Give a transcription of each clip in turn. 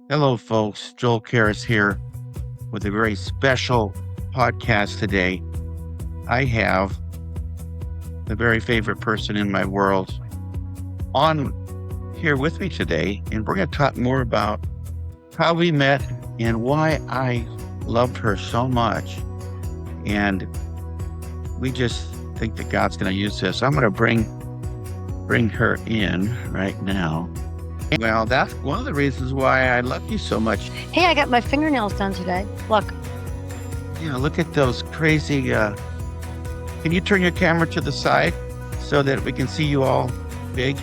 Hello, folks. JoelnGerri here with a very special podcast today. I have the very favorite person in my world on here with me today, and we're going to talk more about how we met and why I loved her so much. And we just think that God's going to use this. I'm going to bring her in right now. Well, that's one of the reasons why I love you so much. Hey, I got my fingernails done today. Look. Yeah, look at those crazy. Can you turn your camera to the side so that we can see you all big?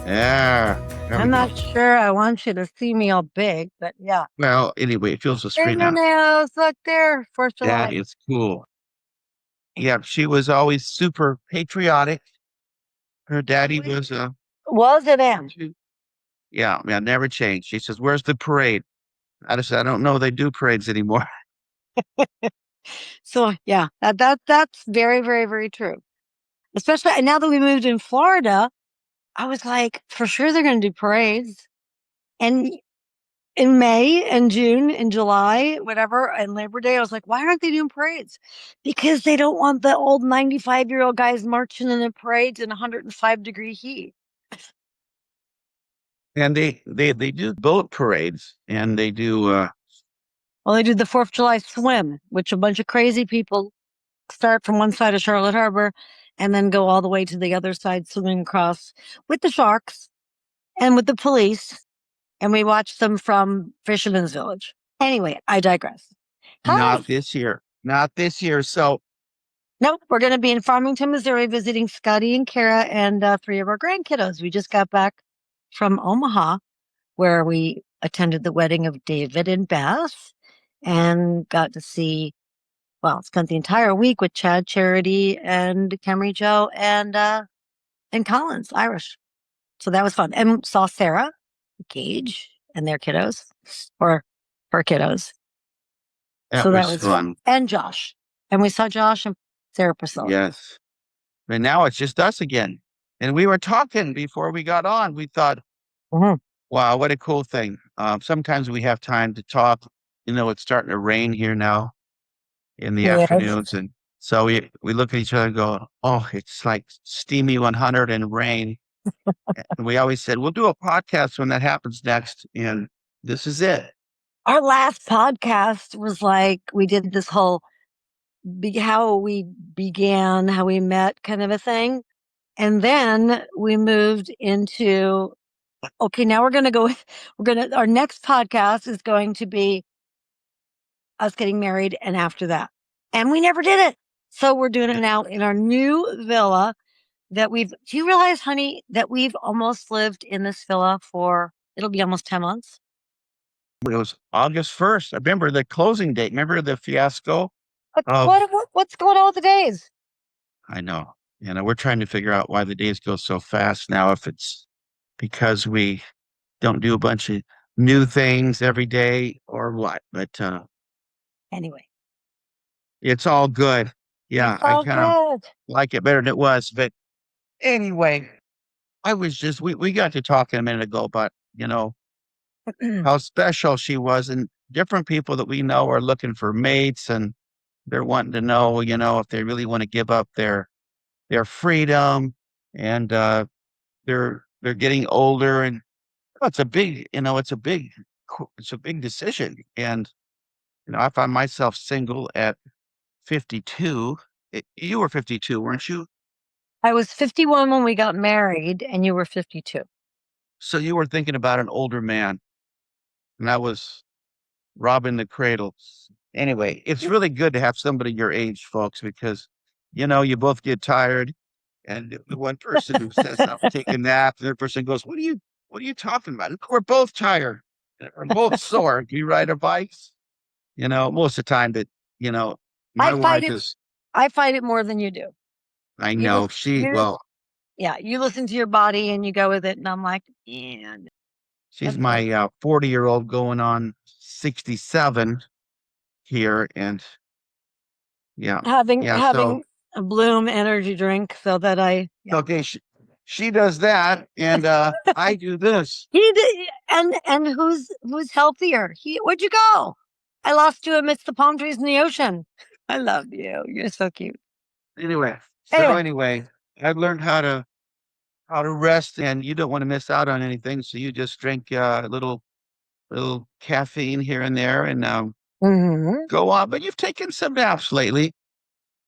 Yeah. I'm not sure I want you to see me all big, but yeah. Well, anyway, it feels the screen out. Fingernails, look there, 4th of July. That is cool. Yeah, she was always super patriotic. Her daddy was and am. Yeah, never changed. She says, "Where's the parade?" I just said, "I don't know. They do parades anymore." So yeah, that's very, very, very true. Especially now that we moved in Florida, I was like, for sure they're going to do parades. And in May and June and July, whatever, and Labor Day, I was like, why aren't they doing parades? Because they don't want the old 95-year-old guys marching in the parades in 105-degree heat. And they do boat parades, and they do. Well, they do the 4th of July swim, which a bunch of crazy people start from one side of Charlotte Harbor and then go all the way to the other side, swimming across with the sharks and with the police. And we watch them from Fisherman's Village. Anyway, I digress. Not this year. Not this year. So, nope, we're going to be in Farmington, Missouri, visiting Scotty and Kara and 3 of our grandkiddos. We just got back from Omaha, where we attended the wedding of David and Beth and got to see, well, spent the entire week with Chad, Charity, and Camry Joe and Collins, Irish. So that was fun. And saw Sarah, Gage, and their kiddos, or her kiddos. that was fun. And Josh. And we saw Josh and Sarah Priscilla. Yes. But now it's just us again. And we were talking before we got on. We thought, wow, what a cool thing. Sometimes we have time to talk. You know, it's starting to rain here now in the afternoons. And so we look at each other and go, oh, it's like steamy 100 and rain. And we always said, we'll do a podcast when that happens next. And this is it. Our last podcast was like, we did this whole how we began, how we met kind of a thing. And then we moved into, okay, now our next podcast is going to be us getting married and after that. And we never did it. So we're doing it now in our new villa that do you realize, honey, that we've almost lived in this villa for, it'll be almost 10 months. It was August 1st. I remember the closing date. Remember the fiasco? What's going on with the days? I know. You know, we're trying to figure out why the days go so fast now, if it's because we don't do a bunch of new things every day or what. But anyway, it's all good. Yeah, I kind of like it better than it was. But anyway, we got to talking a minute ago about, you know, how special she was, and different people that we know are looking for mates, and they're wanting to know, you know, if they really want to give up their freedom, and they're getting older, and it's a big decision. And you know, I found myself single at 52. You were 52, weren't you? I was 51 when we got married, and you were 52. So you were thinking about an older man, and I was robbing the cradle. Anyway, it's really good to have somebody your age, folks, because, you know, you both get tired. And the one person who says, I'm taking a nap, the other person goes, what are you talking about? We're both tired. We're both sore. Do you ride our bikes? You know, most of the time, but, you know, my wife is. I fight it more than you do. I know. Yeah, you listen to your body and you go with it. And I'm like, man. She's my 40-year-old going on 67 here. And having a Bloom energy drink so that okay, she does that, and I do this. He did, and who's healthier? Where'd you go? I lost you amidst the palm trees in the ocean. I love you. You're so cute. Anyway, so Anyway, anyway, I've learned how to rest, and you don't want to miss out on anything, so you just drink a little caffeine here and there, and hmm go on. But you've taken some naps lately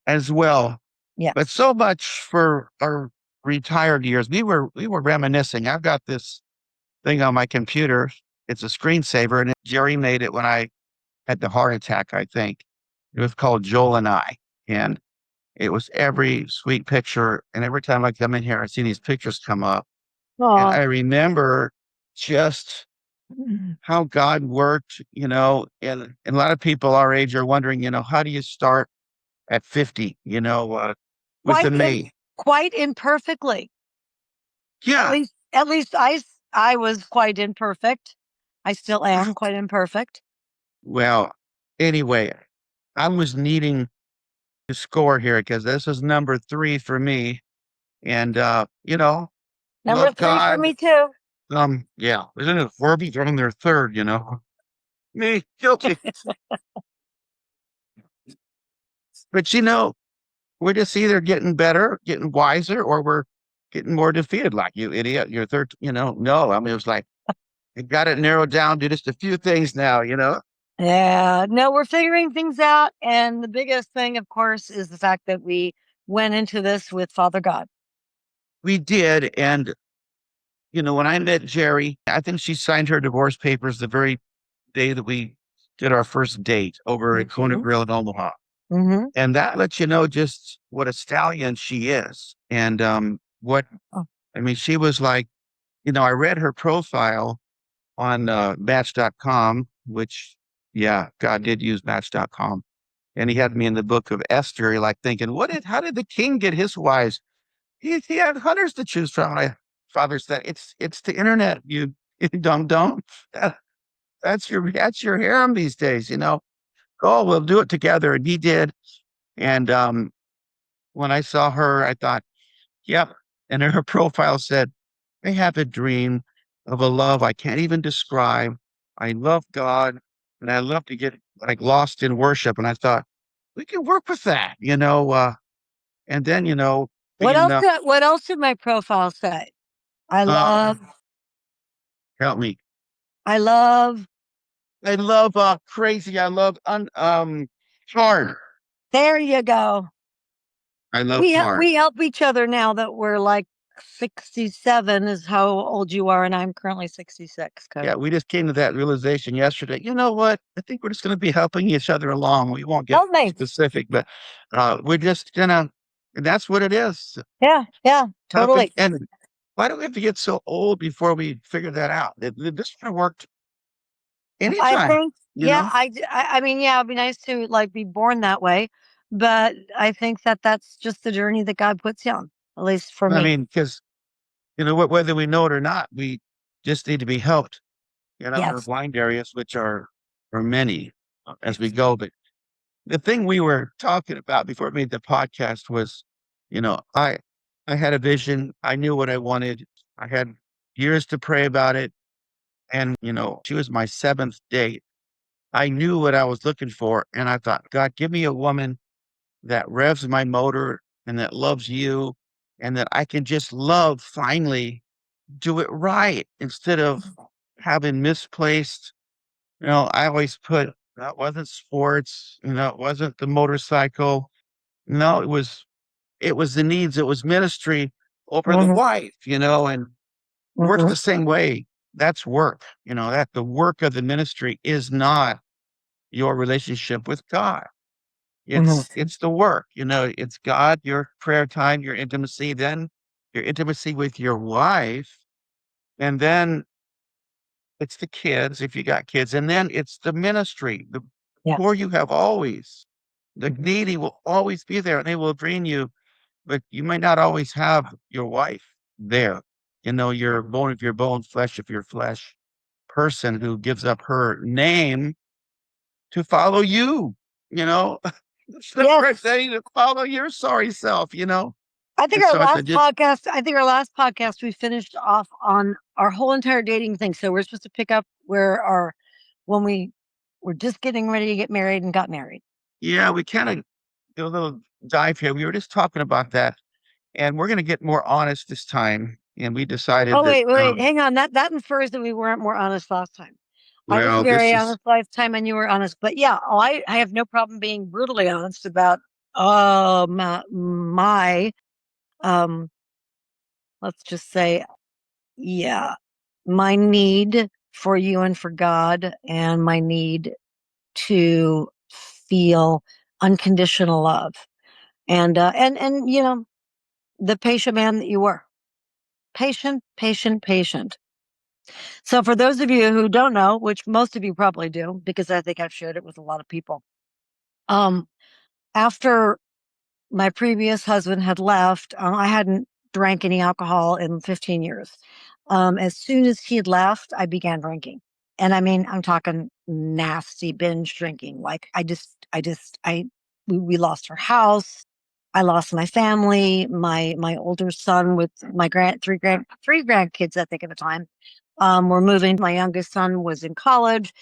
as well. But yes. so much for our retired years. We were reminiscing. I've got this thing on my computer. It's a screensaver, and Jerry made it when I had the heart attack, I think. It was called Joel and I. And it was every sweet picture. And every time I come in here, I see these pictures come up. And Oh, I remember just how God worked, and a lot of people our age are wondering, how do you start at 50, with the quite mate? quite imperfectly. Yeah. At least I was quite imperfect. I still am quite imperfect. Well, anyway, I was needing to score here because this is number 3 for me. And, Number love three for God. me too. Yeah, isn't it horrible? They're on their third, me guilty. But, we're just either getting better, getting wiser, or we're getting more defeated. Like, you idiot, you're third, no. I mean, it was like, I got it narrowed down to just a few things now. Yeah, no, we're figuring things out. And the biggest thing, of course, is the fact that we went into this with Father God. We did. And, when I met Gerri, I think she signed her divorce papers the very day that we did our first date over at Kona hmm Grill in Omaha. hmm And that lets you know just what a stallion she is. And Oh, I mean, she was like, I read her profile on Match.com, which, yeah, God did use Match.com. And he had me in the book of Esther, like thinking, how did the king get his wives? He had hundreds to choose from. My father said, it's the internet, you dumb dumb. That, that's your harem these days. Oh, we'll do it together. And he did. And when I saw her, I thought, yep. And her profile said, I have a dream of a love I can't even describe. I love God, and I love to get like lost in worship. And I thought, we can work with that. And then, being, what else did my profile say? I um, love, help me. I love. I love crazy. I love hard. There you go. I love hard. We help each other now that we're like 67 is how old you are, and I'm currently 66. Yeah, Cody, we just came to that realization yesterday. You know what? I think we're just going to be helping each other along. We won't get help me. specific, but we're just gonna, and that's what it is. Yeah, yeah, Helping. totally. And why do we have to get so old before we figure that out? This would have worked I anytime, think, you yeah, know? I mean, yeah, it'd be nice to like be born that way, but I think that that's just the journey that God puts you on, at least for I me. mean, because, whether we know it or not, we just need to be helped, in our Yes. blind areas, which are many as we go. But the thing we were talking about before we made the podcast was, you know, I I had a vision. I knew what I wanted. I had years to pray about it. And, she was my seventh date. I knew what I was looking for. And I thought, God, give me a woman that revs my motor and that loves you and that I can just love finally do it right instead of having misplaced. I always put that wasn't sports, it wasn't the motorcycle. No, it was the needs, it was ministry over the hmm wife, and works hmm the same way. That's work, that the work of the ministry is not your relationship with God. hmm It's the work, it's God, your prayer time, your intimacy, then your intimacy with your wife, and then it's the kids, if you got kids, and then it's the ministry. The poor Yes. you have always. The needy will always be there and they will drain you, but you might not always have your wife there. Your bone of your bone, flesh of your flesh person who gives up her name to follow you, you know. It's the Yes. first thing to follow your sorry self. I think And our so I last just, podcast, I think our last podcast, we finished off on our whole entire dating thing. So we're supposed to pick up where our, when we were just getting ready to get married and got married. yeah, we kind of do a little dive here. We were just talking about that, and we're going to get more honest this time. And we decided Oh, that, wait, hang on. That infers that we weren't more honest last time. I was well, this very is, honest last time and you were honest. But yeah, I have no problem being brutally honest about my um let's just say, yeah, my need for you and for God and my need to feel unconditional love. And you know, the patient man that you were. Patient, patient, patient. So for those of you who don't know, which most of you probably do, because I think I've shared it with a lot of people, um, after my previous husband had left, I hadn't drank any alcohol in 15 years. As soon as he had left, I began drinking. And I mean, I'm talking nasty binge drinking. Like we lost our house. I lost my family, my older son with my three grandkids, I think at the time. Were moving. My youngest son was in college.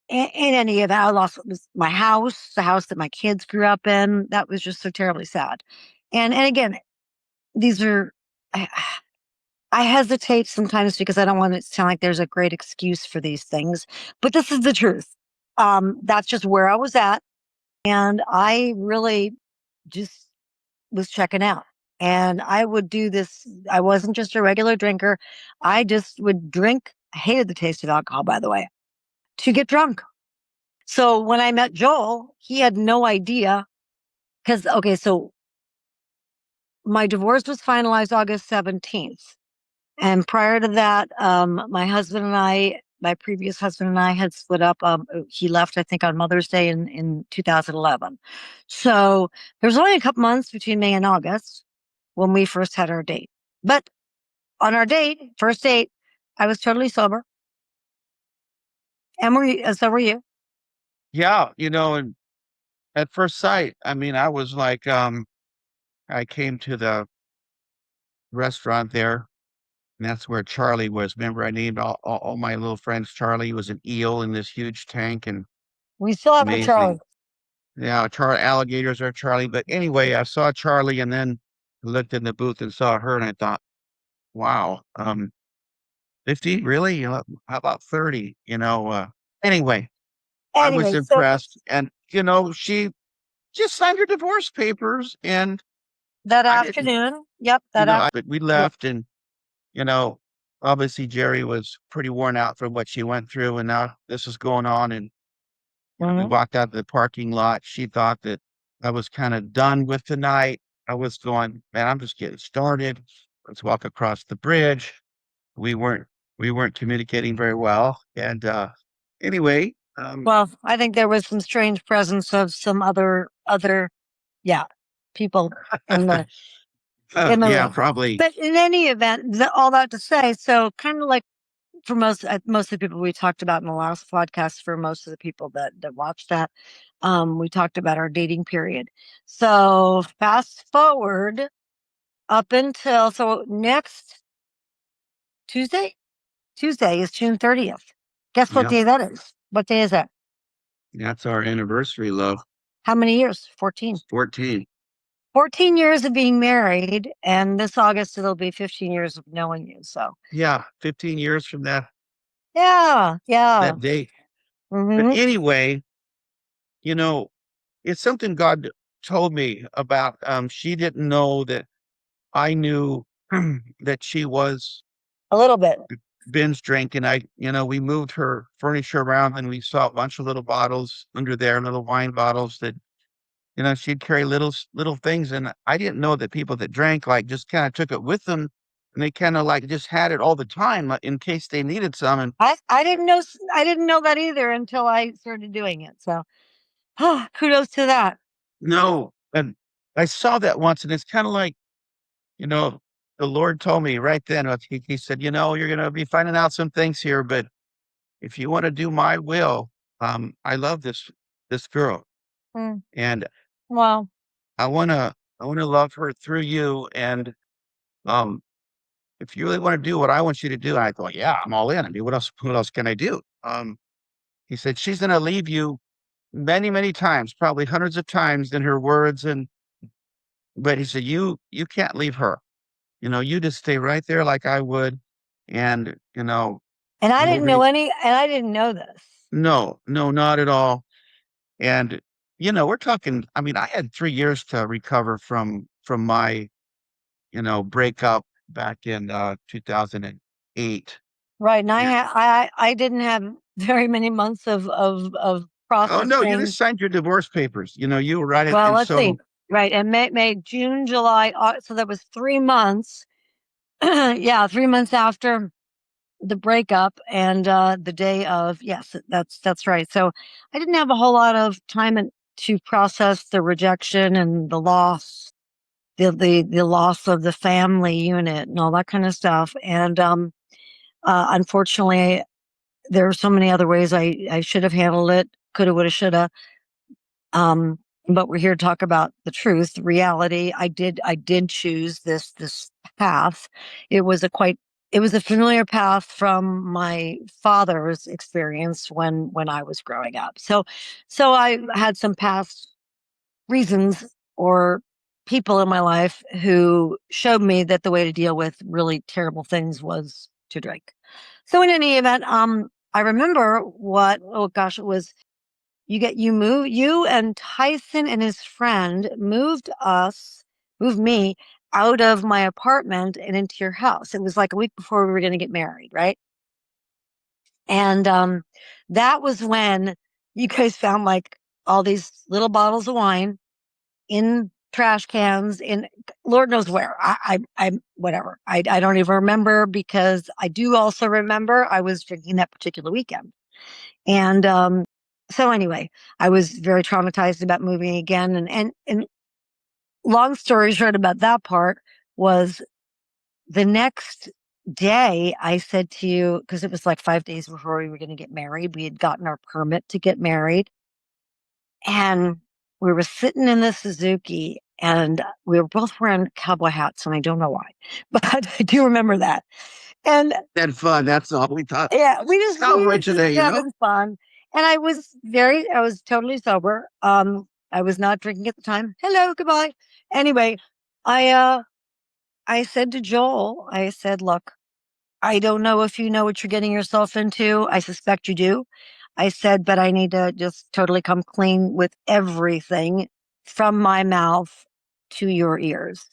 In any event, I lost my house, the house that my kids grew up in. That was just so terribly sad. And again, these are I, I hesitate sometimes because I don't want it to sound like there's a great excuse for these things, but this is the truth. That's just where I was at, and I really just was checking out. And I would do this. I wasn't just a regular drinker. I just would drink. I hated the taste of alcohol, by the way, to get drunk. So when I met Joel, he had no idea because, okay, so my divorce was finalized August 17th. And prior to that, my husband and I, my previous husband and I had split up. He left, I think, on Mother's Day in 2011. So there's only a couple months between May and August when we first had our date. But on our first date, I was totally sober. And so were you. yeah, and at first sight, I mean, I was like, I came to the restaurant there, and that's where Charlie was. Remember, I named all my little friends Charlie. He was an eel in this huge tank and We still have a Charlie. amazing. Yeah, alligators are Charlie. But anyway, I saw Charlie and then looked in the booth and saw her, and I thought, wow, 50, really? How about 30? Anyway, I was Anyway, so impressed. And, she just signed her divorce papers, and that I didn't, afternoon, yep, that afternoon, but we yeah. left, and, you know, obviously Gerri was pretty worn out from what she went through, and now this is going on. And, we Mhm. walked out of the parking lot. She thought that I was kind of done with the night. I was going, man, I'm just getting started. Let's walk across the bridge. We weren't, we weren't communicating very well. And, anyway, Well, I think there was some strange presence of some other, yeah, people in the yeah, room. probably. But in any event, all that to say, so kind of like for most of the people we talked about in the last podcast, for most of the people that watched that, we talked about our dating period. So fast forward up until next Tuesday. Tuesday is June 30th. Guess what Yeah, day that is? What day is that? that's our anniversary, love. How many years? 14. 14. 14 years of being married, and this August it'll be 15 years of knowing you. So, Yeah, 15 years from yeah, yeah. that date. But Hmm. anyway, you know, it's something God told me about. She didn't know that I knew that she was A little bit. binge drinking. We moved her furniture around and we saw a bunch of little bottles under there, little wine bottles that, she'd carry little things. And I didn't know that people that drank like just kind of took it with them and they kind of like just had it all the time like, in case they needed some. And I didn't know. I didn't know that either until I started doing it. So, kudos to that. no, and I saw that once and it's kind of like, you know, the Lord told me right then, he said, you're going to be finding out some things here, but if you want to do my will, I love this girl, Mm, and well, I want to. I want to love her through you. And um, if you really want to do what I want you to do, and I thought, yeah, I'm all in. I mean, what else can I do? He said, she's going to leave you many, many times, probably hundreds of times in her words. But he said, you can't leave her. You just stay right there like I would. And, And I didn't know moving, and I didn't know this. no, no, not at all. And, we're talking, I mean, I had 3 years to recover from my, breakup back in 2008. Right. And Yeah. I didn't have very many months of Oh no, you processing. just signed your divorce papers. You were right. Well, And let's see. so Right. And May, June, July. So that was 3 months. Yeah, 3 months after the breakup and the day of, yes, that's right. So I didn't have a whole lot of time to process the rejection and the loss, the loss of the family unit and all that kind of stuff. And unfortunately, there were so many other ways I should have handled it, coulda, woulda, shoulda. Um, but we're here to talk about the truth, the reality. I did choose this path. It was a familiar path from my father's experience when I was growing up. So I had some past reasons or people in my life who showed me that the way to deal with really terrible things was to drink. So in any event, I remember oh gosh, it was you and Tyson and his friend moved me out of my apartment and into your house. It was like a week before we were going to get married, right? And that was when you guys found like all these little bottles of wine in trash cans in Lord knows where. I whatever. I don't even remember because I do also remember I was drinking that particular weekend. And so anyway, I was very traumatized about moving again. And long story short about that part was the next day I said to you, because it was like 5 days before we were going to get married, we had gotten our permit to get married. And we were sitting in the Suzuki and we were both wearing cowboy hats, and I don't know why, but I do remember that. And had fun. That's all we thought. yeah, we Cowboy were just today. having fun. And I was totally sober. I was not drinking at the time. Hello, goodbye. Anyway, I uh I said to Joel, I said, look, I don't know if you know what you're getting yourself into. I suspect you do. I said, but I need to just totally come clean with everything from my mouth to your ears.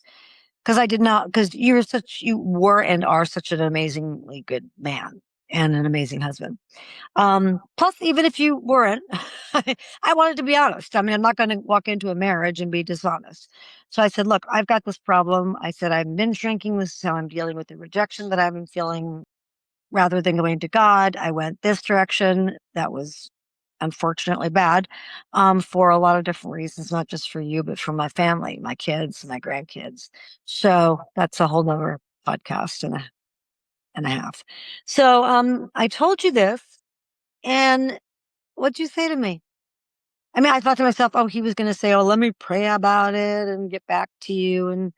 Because I did not, because you were and are such an amazingly good man and an amazing husband. Plus, even if you weren't, I wanted to be honest. I mean, I'm not going to walk into a marriage and be dishonest. So I said, look, I've got this problem. I said, I've been drinking. This is how I'm dealing with the rejection that I've been feeling. Rather than going to God, I went this direction. That was unfortunately bad for a lot of different reasons, not just for you, but for my family, my kids, my grandkids. So that's a whole nother podcast and a half. So I told you this, and what'd you say to me? I mean, I thought to myself, oh, he was going to say, oh, let me pray about it and get back to you. And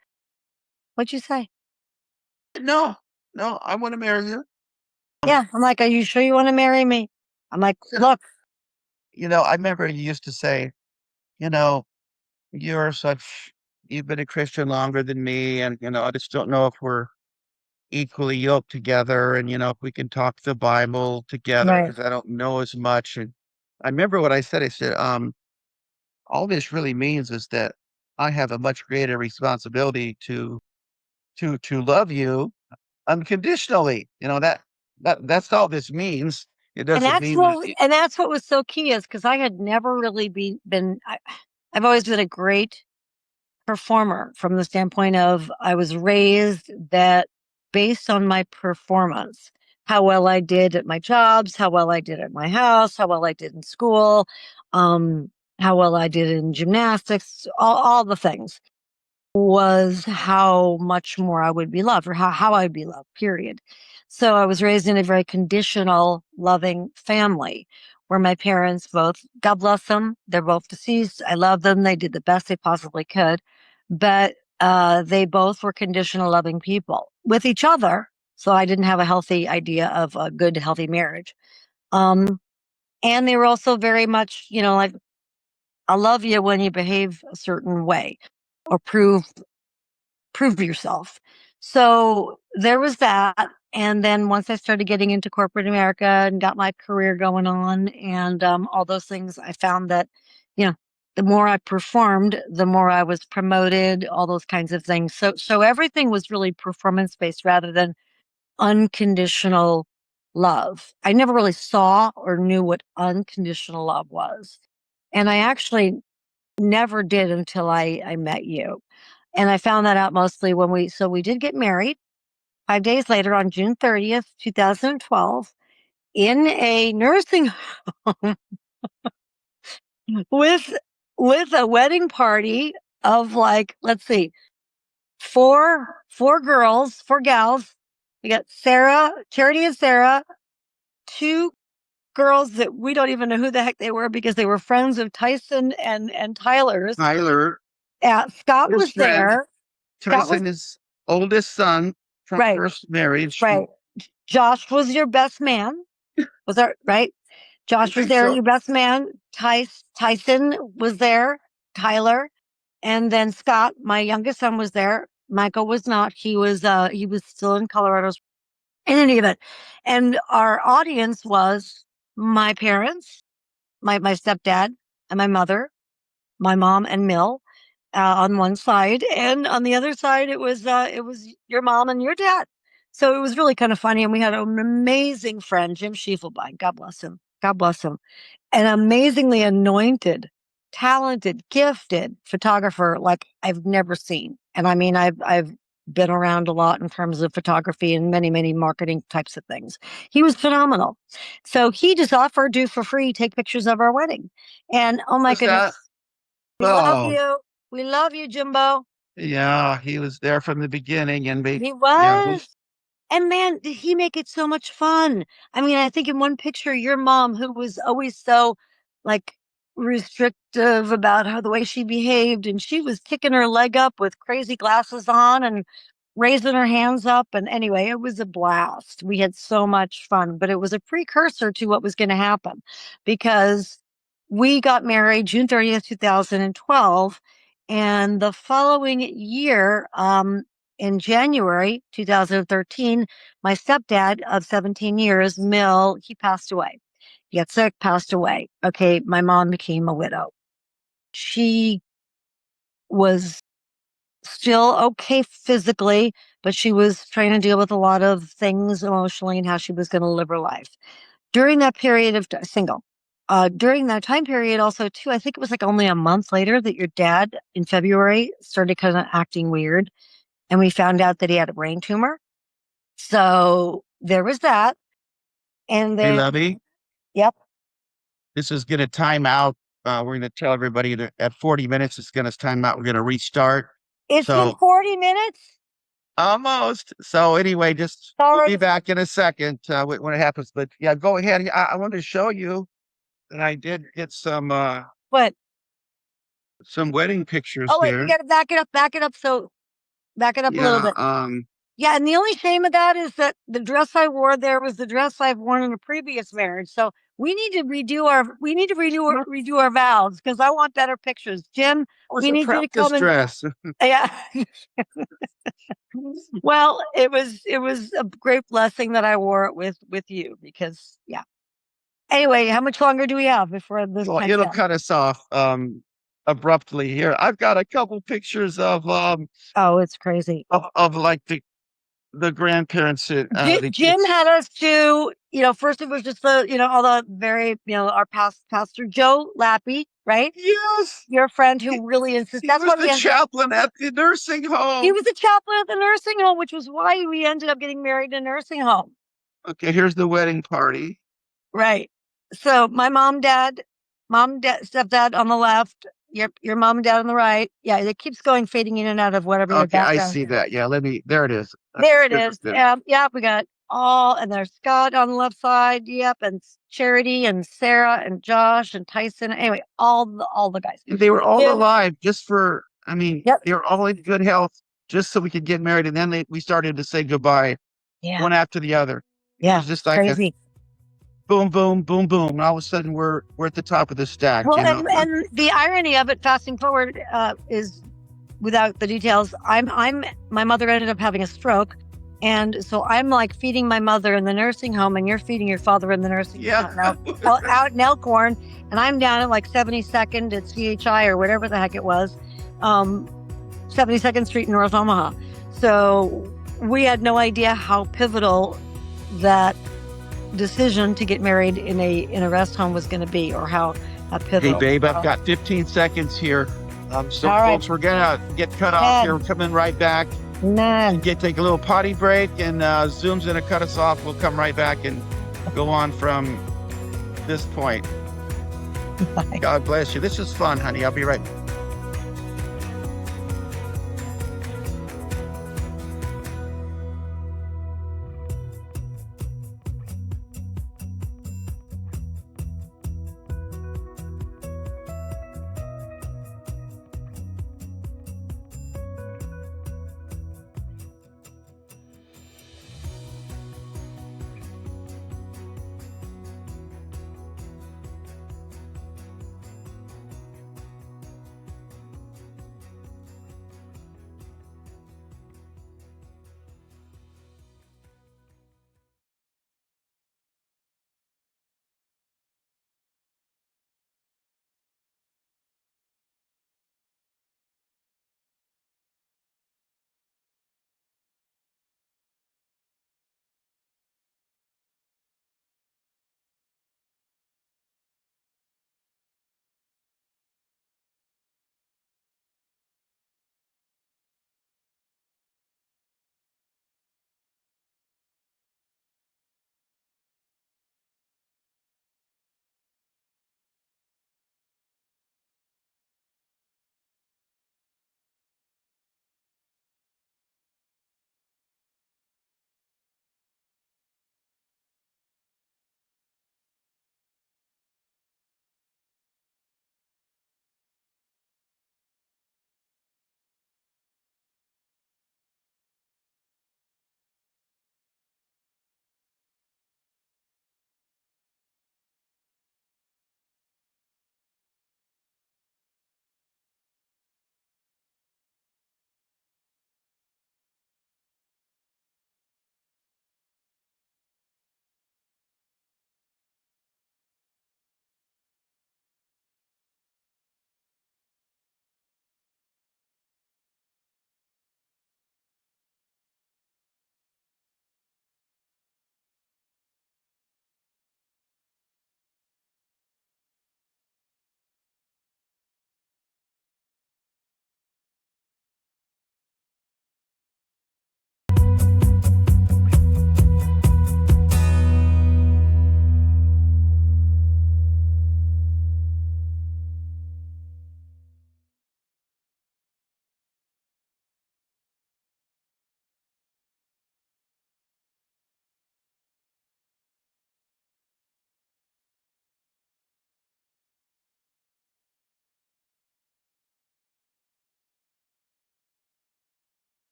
what'd you say? No, no, I want to marry you. Yeah. I'm like, are you sure you want to marry me? I'm like, look, I remember you used to say, you know, you're such, you've been a Christian longer than me. And, I just don't know if we're equally yoked together. And, if we can talk the Bible together, right. because I don't know as much. And I remember what I said. I said, all this really means is that I have a much greater responsibility to love you unconditionally. That's all this means. It doesn't mean that And that's what was so key is because I had never really I've always been a great performer from the standpoint of I was raised that based on my performance, how well I did at my jobs, how well I did at my house, how well I did in school, um, how well I did in gymnastics, all the things was how much more I would be loved or how I'd be loved, period. So I was raised in a very conditional, loving family where my parents both, God bless them, they're both deceased. I love them. They did the best they possibly could. but they both were conditional loving people with each other. So I didn't have a healthy idea of a good, healthy marriage. Um, and they were also very much, like, I love you when you behave a certain way or prove yourself. So there was that. And then once I started getting into corporate America and got my career going on and all those things, I found that, the more I performed, the more I was promoted, all those kinds of things. So everything was really performance based rather than unconditional love. I never really saw or knew what unconditional love was. And I actually never did until I met you. And I found that out mostly when we did get married 5 days later on June 30th, 2012, in a nursing home with, with a wedding party of like, let's see, four girls, four gals. We got Sarah, Charity and Sarah, two girls that we don't even know who the heck they were because they were friends of Tyson and Tyler's. Tyler, Scott his was friend, there. Scott was Tyson, his oldest son from right, first marriage. right. Josh was your best man. Was that right? I Josh was think there, so. your best man. Tyson was there. Tyler, and then Scott, my youngest son, was there. Michael was not. He was still in Colorado. In any event, and our audience was my parents, my stepdad, and my mother, my mom and Mill on one side, and on the other side it was your mom and your dad. So it was really kind of funny, and we had an amazing friend, Jim Schiefelbein. God bless him. God bless him. An amazingly anointed, talented, gifted photographer like I've never seen. And I mean, I've been around a lot in terms of photography and many, many marketing types of things. He was phenomenal. So he just offered to for free take pictures of our wedding. And oh my Was that? goodness, we love Oh, you. We love you, Jimbo. yeah, he was there from the beginning and He yeah, was. And man, did he make it so much fun. I mean, I think in one picture, your mom, who was always so like restrictive about how the way she behaved, and she was kicking her leg up with crazy glasses on and raising her hands up. And anyway, it was a blast. We had so much fun, but it was a precursor to what was going to happen because we got married June 30th, 2012. And the following year, in January 2013, my stepdad of 17 years, Mill, he passed away. He got sick, passed away. Okay, my mom became a widow. She was still okay physically, but she was trying to deal with a lot of things emotionally and how she was going to live her life. During that period of single, during that time period, also, too, I think it was like only a month later that your dad in February started kind of acting weird. And we found out that he had a brain tumor. So there was that. And hey, then, Lovey, yep, this is going to time out. We're going to tell everybody that at 40 minutes, it's going to time out. We're going to restart. it's been So 40 minutes. almost. So anyway, just we'll Sorry. be back in a second when it happens. But yeah, go ahead. I wanted to show you that I did get But, some wedding pictures oh, wait, we here. got to back it up, back it up. So back it up a little Yeah. bit. Yeah, and the only shame of that is that the dress I wore there was the dress I've worn in a previous marriage. So we need to redo our vows because I want better pictures. Jim, It was we a need you to practice come and dress. yeah. Well, it was a great blessing that I wore it with you because yeah. Anyway, how much longer do we have before this Well, time's it'll up? cut us off abruptly here. I've got a couple pictures Oh, it's crazy. of like the grandparents that the Jim kids. had us do, first it was just all the very, our pastor Joe Lappy, right? Yes, Your friend he, who really insists. he That's was why the we ended up. chaplain at the nursing He home. was a chaplain at the nursing home, which was why we ended up getting married in a nursing home. Okay, here's the wedding party. Right. So my mom, dad, stepdad on the left, your mom and dad on the right. Yeah, it keeps going fading in and out of whatever your Okay, I background see is. that. Yeah, let me. There it is. There it There's is. the- Yeah, we got and there's Scott on the left side. Yep, and Charity and Sarah and Josh and Tyson. Anyway, all the guys. and they were all Jim, alive just for I mean, Yep. they were all in good health just so we could get married. And then we started to say goodbye Yeah. one after the other. It Yeah. was just It's like a crazy. boom, boom, boom, boom. And all of a sudden we're at the top of the stack, Well, you know? and the irony of it, fasting forward, is without the details. My mother ended up having a stroke, and so I'm like feeding my mother in the nursing home, and you're feeding your father in the nursing Yeah. out in Elkhorn, and I'm down at like 72nd at CHI or whatever the heck it was, 72nd Street in North Omaha. So we had no idea how pivotal that decision to get married in a rest home was going to be, or how pivotal. Hey, babe, I've got 15 seconds here. So, All right. folks, we're going to get cut off here. We're coming right back. Take a little potty break, and Zoom's going to cut us off. We'll come right back and go on from this point. Bye. God bless you. This is fun, honey. I'll be right back.